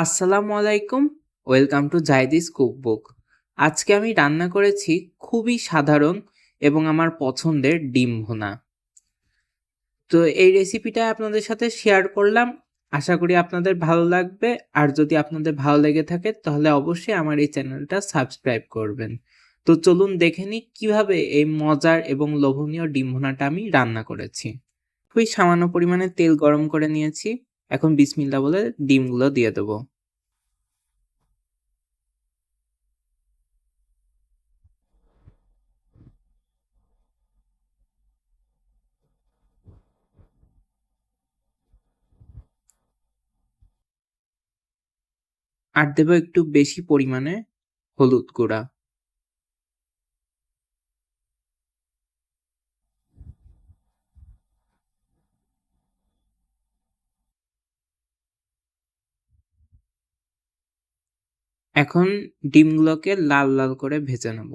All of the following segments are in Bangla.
আসসালামু আলাইকুম। ওয়েলকাম টু জাইদিস কুকবুক। আজকে আমি রান্না করেছি খুবই সাধারণ এবং আমার পছন্দের ডিম ভুনা। তো এই রেসিপিটা আপনাদের সাথে শেয়ার করলাম। আশা করি আপনাদের ভালো লাগবে। আর যদি আপনাদের ভালো লেগে থাকে তাহলে অবশ্যই আমার এই চ্যানেলটা সাবস্ক্রাইব করবেন। তো চলুন দেখে নিই কীভাবে এই মজার এবং লোভনীয় ডিম ভুনাটা আমি রান্না করেছি। খুবই সামান্য পরিমাণে তেল গরম করে নিয়েছি। এখন বিসমিল্লাহ বলে ডিমগুলো দিয়ে দেবো। আর দেবো একটু বেশি পরিমাণে হলুদ গুঁড়া। এখন ডিমগুলোকে লাল লাল করে ভেজে নেব।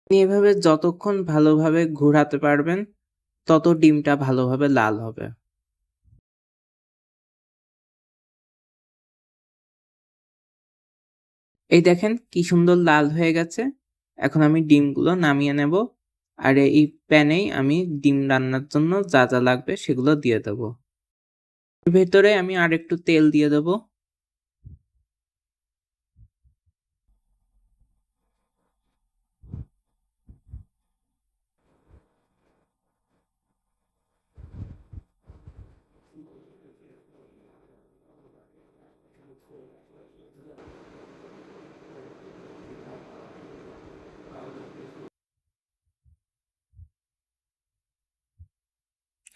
আপনি এভাবে যতক্ষণ ভালোভাবে ঘোরাতে পারবেন তত ডিমটা ভালোভাবে লাল হবে। এই দেখেন কি সুন্দর লাল হয়ে গেছে। এখন আমি ডিমগুলো নামিয়ে নেব। আর এই প্যানেই আমি ডিম রান্নার জন্য যা যা লাগবে সেগুলো দিয়ে দেব। এর ভেতরে আমি আরেকটু তেল দিয়ে দেব।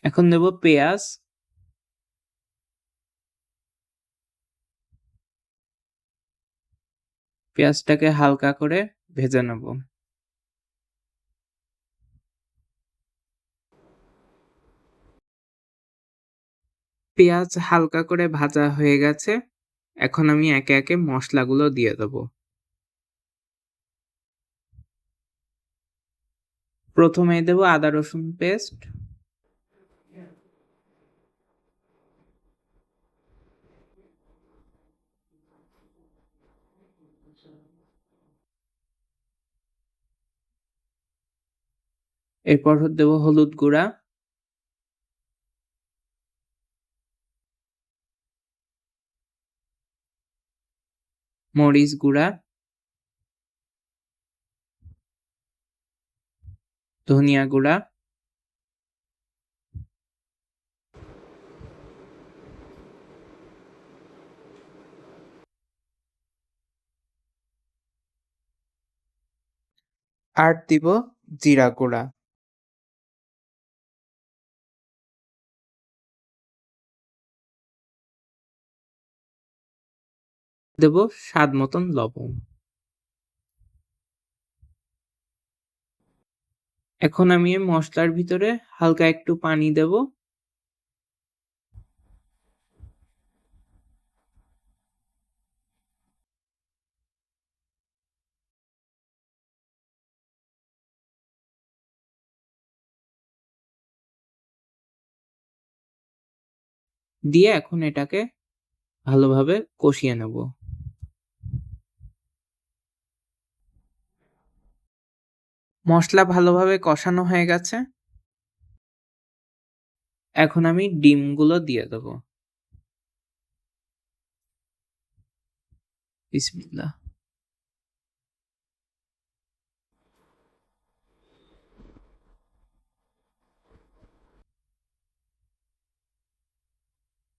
এখন দেব পেঁয়াজ। পেঁয়াজটাকে হালকা করে ভেজে নেব। পেঁয়াজ হালকা করে ভাজা হয়ে গেছে। এখন আমি একে একে মশলাগুলো দিয়ে দেব। প্রথমেই দেব আদা রসুন পেস্ট। এরপর দেব হলুদ গুঁড়া, মরিচ গুঁড়া, ধনিয়া গুঁড়া, আর দিব জিরা গুঁড়া। দেব স্বাদ মতন লবণ। এখন আমি এই মশলার ভিতরে হালকা একটু পানি দেব। দিয়ে এখন এটাকে ভালোভাবে কষিয়ে নেব। মশলা ভালোভাবে কষানো হয়ে গেছে। এখন আমি ডিমগুলো দিয়ে দেব। বিসমিল্লাহ।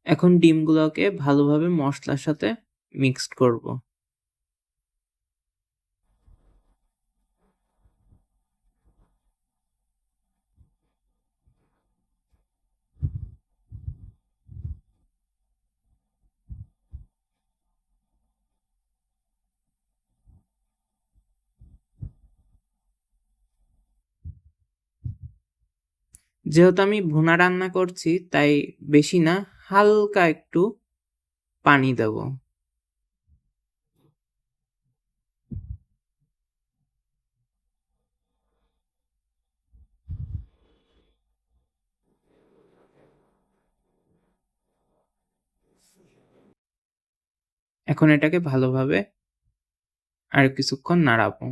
এখন ডিমগুলোকে ভালোভাবে মশলার সাথে মিক্সড করব। যেহেতু আমি ভুনা রান্না করছি তাই বেশি না, হালকা একটু পানি দেব। এখন এটাকে ভালোভাবে আর কিছুক্ষণ নাড়াবো।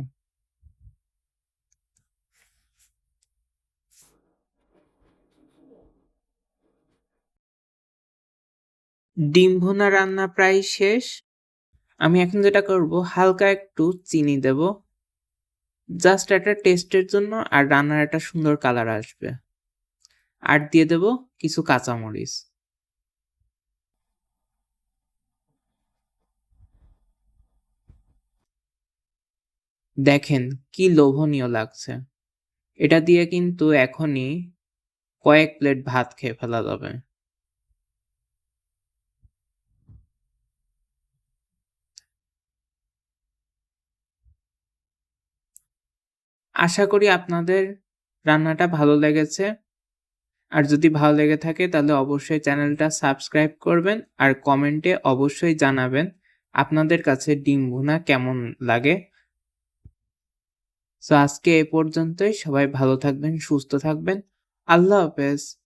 ডিম ভুনা রান্না প্রায় শেষ। আমি এখন যেটা করব, হালকা একটু চিনি দেব। জাস্ট একটা টেস্টের জন্য, আর রান্নার একটা সুন্দর কালার আসবে। আর দিয়ে দেব কিছু কাঁচামরিচ। দেখেন কি লোভনীয় লাগছে। এটা দিয়ে কিন্তু এখনই কয়েক প্লেট ভাত খেয়ে ফেলা যাবে। আশা করি আপনাদের রান্নাটা ভালো লেগেছে। আর যদি ভালো লেগে থাকে তাহলে অবশ্যই চ্যানেলটা সাবস্ক্রাইব করবেন, আর কমেন্টে অবশ্যই জানাবেন আপনাদের কাছে ডিম ভুনা কেমন লাগে। সো আজকে এ পর্যন্তই। সবাই ভালো থাকবেন, সুস্থ থাকবেন। আল্লাহ হাফেজ।